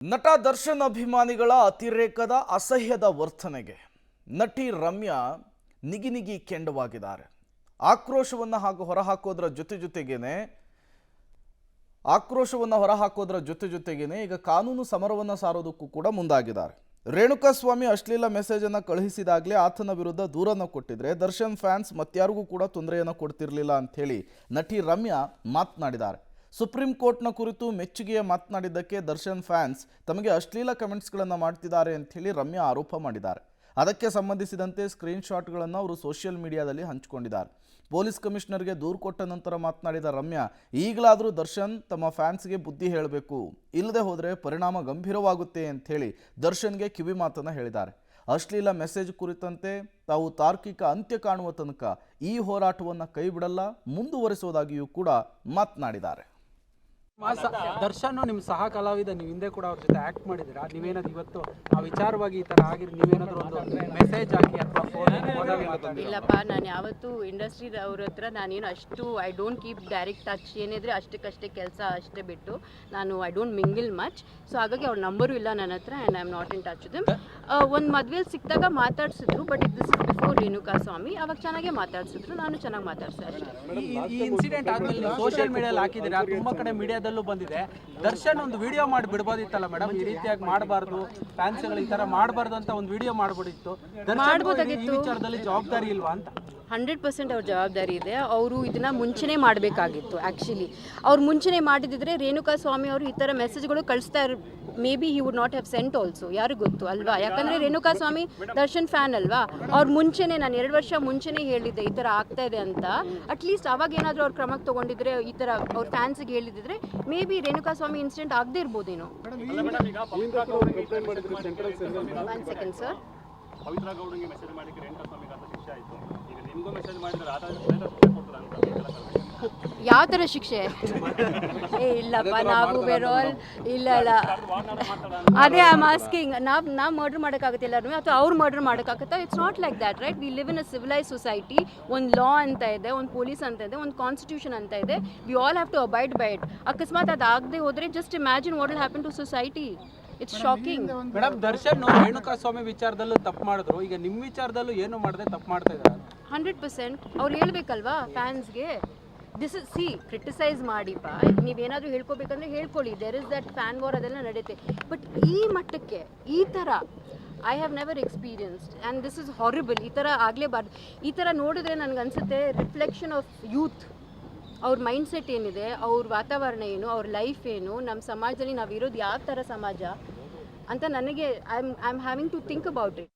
ನಟ ದರ್ಶನ್ ಅಭಿಮಾನಿಗಳ ಅತಿರೇಕದ ಅಸಹ್ಯದ ವರ್ತನೆಗೆ ನಟಿ ರಮ್ಯಾ ನಿಗಿ ಕೆಂಡವಾಗಿದ್ದಾರೆ. ಆಕ್ರೋಶವನ್ನು ಹೊರಹಾಕೋದ್ರ ಜೊತೆಗೇನೆ ಈಗ ಕಾನೂನು ಸಮರವನ್ನು ಸಾರೋದಕ್ಕೂ ಕೂಡ ಮುಂದಾಗಿದ್ದಾರೆ. ರೇಣುಕಾಸ್ವಾಮಿ ಅಶ್ಲೀಲ ಮೆಸೇಜ್ ಅನ್ನು ಕಳುಹಿಸಿದಾಗಲೇ ಆತನ ವಿರುದ್ಧ ದೂರನ್ನು ಕೊಟ್ಟಿದ್ರೆ ದರ್ಶನ್ ಫ್ಯಾನ್ಸ್ ಮತ್ಯಾರಿಗೂ ಕೂಡ ತೊಂದರೆಯನ್ನು ಕೊಡ್ತಿರ್ಲಿಲ್ಲ ಅಂತ ಹೇಳಿ ನಟಿ ರಮ್ಯಾ ಮಾತನಾಡಿದ್ದಾರೆ. ಸುಪ್ರೀಂ ಕೋರ್ಟ್ನ ಕುರಿತು ಮೆಚ್ಚುಗೆಯ ಮಾತನಾಡಿದ್ದಕ್ಕೆ ದರ್ಶನ್ ಫ್ಯಾನ್ಸ್ ತಮಗೆ ಅಶ್ಲೀಲ ಕಮೆಂಟ್ಸ್ಗಳನ್ನು ಮಾಡ್ತಿದ್ದಾರೆ ಅಂತ ಹೇಳಿ ರಮ್ಯಾ ಆರೋಪ ಮಾಡಿದ್ದಾರೆ. ಅದಕ್ಕೆ ಸಂಬಂಧಿಸಿದಂತೆ ಸ್ಕ್ರೀನ್ ಶಾಟ್ಗಳನ್ನು ಅವರು ಸೋಷಿಯಲ್ ಮೀಡಿಯಾದಲ್ಲಿ ಹಂಚಿಕೊಂಡಿದ್ದಾರೆ. ಪೊಲೀಸ್ ಕಮಿಷನರ್ಗೆ ದೂರು ಕೊಟ್ಟ ನಂತರ ಮಾತನಾಡಿದ ರಮ್ಯಾ, ಈಗಲಾದರೂ ದರ್ಶನ್ ತಮ್ಮ ಫ್ಯಾನ್ಸ್ಗೆ ಬುದ್ಧಿ ಹೇಳಬೇಕು, ಇಲ್ಲದೆ ಹೋದರೆ ಪರಿಣಾಮ ಗಂಭೀರವಾಗುತ್ತೆ ಅಂತ ಹೇಳಿ ದರ್ಶನ್ಗೆ ಕಿವಿ ಮಾತನ್ನು ಹೇಳಿದ್ದಾರೆ. ಅಶ್ಲೀಲ ಮೆಸೇಜ್ ಕುರಿತಂತೆ ತಾವು ತಾರ್ಕಿಕ ಅಂತ್ಯ ಕಾಣುವ ತನಕ ಈ ಹೋರಾಟವನ್ನು ಕೈ ಬಿಡಲ್ಲ, ಮುಂದುವರಿಸುವುದಾಗಿಯೂ ಕೂಡ ಮಾತನಾಡಿದ್ದಾರೆ. ದರ್ಶನ್ ನಿಮ್ಮ ಸಹ ಕಲಾವಿದ, ನೀವು ಹಿಂದೆ ಕೂಡ ಅವ್ರ ಜೊತೆ ಆಕ್ಟ್ ಮಾಡಿದ್ದೀರಾ. ನೀವೇನಾದ್ರು ಇವತ್ತು ಆ ವಿಚಾರವಾಗಿ ಈ ತರ ಆಗಿರಿ, ನೀವೇನಾದ್ರು ಒಂದು ಮೆಸೇಜ್ ಹಾಕಿ ಅಥವಾ ಫೋನ್? ಇಲ್ಲಪ್ಪ, ನಾನು ಯಾವತ್ತೂ ಇಂಡಸ್ಟ್ರಿ ಅವ್ರ ಹತ್ರ ನಾನೇನು ಅಷ್ಟು I don't keep direct touch. ಏನಿದ್ರೆ ಅಷ್ಟಕ್ಕಷ್ಟೇ ಕೆಲಸ ಅಷ್ಟೇ ಬಿಟ್ಟು ನಾನು I don't mingle much. So ಹಾಗಾಗಿ ಅವ್ರ ನಂಬರು ಇಲ್ಲ ನನ್ನ ಹತ್ರ and I am not in touch with. ಒಂದು ಮದುವೆಯಲ್ಲಿ ಸಿಕ್ಕಿದಾಗ ಮಾತಾಡ್ಸಿದ್ರು, but this is before Renukaswamy. ಅವಾಗ ಚೆನ್ನಾಗೇ ಮಾತಾಡ್ಸಿದ್ರು, ನಾನು ಚೆನ್ನಾಗಿ ಮಾತಾಡ್ಸಿದೆ ಅಷ್ಟೇ. ಈ ಇನ್ಸಿಡೆಂಟ್ ಆದ್ಮೇಲೆ ಸೋಷಿಯಲ್ ಮೀಡಿಯಲ್ಲಿ ಹಾಕಿದ್ದೀರಾ, ತುಂಬಾ ಕಡೆ ಮೀಡಿಯಾದಲ್ಲೂ ಬಂದಿದೆ. ದರ್ಶನ್ ಒಂದು ವಿಡಿಯೋ ಮಾಡಿ ಬಿಡ್ಬೋದಿತ್ತಲ್ಲ ಮೇಡಮ್, ಈ ರೀತಿಯಾಗಿ ಮಾಡಬಾರ್ದು, ಫ್ಯಾನ್ಸ್ಗಳು ಈ ತರ ಮಾಡಬಾರ್ದು ಅಂತ ಒಂದು ವಿಡಿಯೋ ಮಾಡ್ಬೋದಿತ್ತು. ಈ ವಿಚಾರದಲ್ಲಿ ಜವಾಬ್ದಾರಿ ಇಲ್ವಾ ಅಂತ? 100% ಅವ್ರ ಜವಾಬ್ದಾರಿ ಇದೆ. ಅವರು ಇದನ್ನ ಮುಂಚೆನೇ ಮಾಡಬೇಕಾಗಿತ್ತು. ಆ್ಯಕ್ಚುಲಿ ಅವ್ರು ಮುಂಚೆನೇ ಮಾಡಿದಿದ್ರೆ ರೇಣುಕಾಸ್ವಾಮಿ ಅವರು ಈ ಥರ ಮೆಸೇಜ್ಗಳು ಕಳಿಸ್ತಾ may be he would not have scent also. ಯಾರಿಗೂ ಗೊತ್ತು ಅಲ್ವಾ? ಯಾಕಂದರೆ ರೇಣುಕಾಸ್ವಾಮಿ ದರ್ಶನ್ ಫ್ಯಾನ್ ಅಲ್ವಾ. ಅವ್ರು ಮುಂಚೆನೇ, ನಾನು 2 ವರ್ಷ ಮುಂಚೆನೇ ಹೇಳಿದ್ದೆ ಈ ಥರ ಆಗ್ತಾ ಇದೆ ಅಂತ. ಅಟ್ಲೀಸ್ಟ್ ಅವಾಗ ಏನಾದರೂ ಅವ್ರು ಕ್ರಮಕ್ಕೆ ತೊಗೊಂಡಿದ್ರೆ, ಈ ಥರ ಅವ್ರ ಫ್ಯಾನ್ಸ್ಗೆ ಹೇಳಿದಿದ್ರೆ ಮೇ ಬಿ ರೇಣುಕಾಸ್ವಾಮಿ ಇನ್ಸಿಡೆಂಟ್ ಆಗದೇ ಇರ್ಬೋದೇನೋ. 1 ಸೆಕೆಂಡ್ ಸರ್. ಪವಿತ್ರ ಗೌಡಂಗೆ ಮೆಸೇಜ್ ಮಾಡಿಕ್ಕೆ ರೇಣುಕಾಸ್ವಾಮಿಗೆ ಅಂತ ಶಿಕ್ಷೆ ಆಯಿತು. ಈಗ ನಿಮಗೂ ಮೆಸೇಜ್ ಮಾಡಿದ್ರೆ ಯಾವ ಥರ ಶಿಕ್ಷೆ? ಇಲ್ಲಪ್ಪ, ನಾವು ಬೇರೋಲ್ ಇಲ್ಲ. ಅದೇ ಐ ಆಮ್ ಆಸ್ಕಿಂಗ್, ನಾವು ಮರ್ಡರ್ ಮಾಡೋಕ್ಕಾಗುತ್ತೆ ಎಲ್ಲರೂ, ಅಥವಾ ಅವ್ರು ಮರ್ಡರ್ ಮಾಡೋಕ್ಕಾಗುತ್ತಾ? It's not like that, right? We live in a civilise society. ಒಂದು ಲಾ ಅಂತ ಇದೆ, ಒಂದು ಪೊಲೀಸ್ ಅಂತ ಇದೆ, ಒಂದು ಕಾನ್ಸ್ಟಿಟ್ಯೂಷನ್ ಅಂತ ಇದೆ. We all have to abide by it. ಅಕಸ್ಮಾತ್ ಅದು ಆಗದೆ ಹೋದರೆ just imagine what will happen to society. It's shocking. Madam, Darshan Renukaswamy ವಿಚಾರದಲ್ಲೂ ತಪ್ಪು ಮಾಡಿದ್ರು, ಈಗ ನಿಮ್ಮ ವಿಚಾರದಲ್ಲೂ ಏನು ಮಾಡದೆ ತಪ್ಪು ಮಾಡ್ತಾ ಇದ್ದಾರೆ. 100% ಅವ್ರು ಹೇಳ್ಬೇಕಲ್ವಾ ಫ್ಯಾನ್ಸ್ಗೆ. ದಿಸ್ ಇಸ್ ಕ್ರಿಟಿಸೈಸ್ ಮಾಡಿಪ್ಪ, ನೀವೇನಾದರೂ ಹೇಳ್ಕೊಬೇಕಂದ್ರೆ ಹೇಳ್ಕೊಳ್ಳಿ. There is that fan war, ಅದೆಲ್ಲ ನಡೆಯುತ್ತೆ. ಬಟ್ ಈ ಮಟ್ಟಕ್ಕೆ ಈ ಥರ I have never experienced and this is horrible. ಈ ಥರ ಆಗಲೇಬಾರ್ದು. ಈ ಥರ ನೋಡಿದ್ರೆ ನನಗನ್ಸುತ್ತೆ ರಿಫ್ಲೆಕ್ಷನ್ ಆಫ್ ಯೂತ್. ಅವ್ರ ಮೈಂಡ್ಸೆಟ್ ಏನಿದೆ, ಅವ್ರ ವಾತಾವರಣ ಏನು, ಅವ್ರ ಲೈಫ್ ಏನು, ನಮ್ಮ ಸಮಾಜದಲ್ಲಿ ನಾವಿರೋದು ಯಾವ ಥರ ಸಮಾಜ ಅಂತ ನನಗೆ I am having to think about it.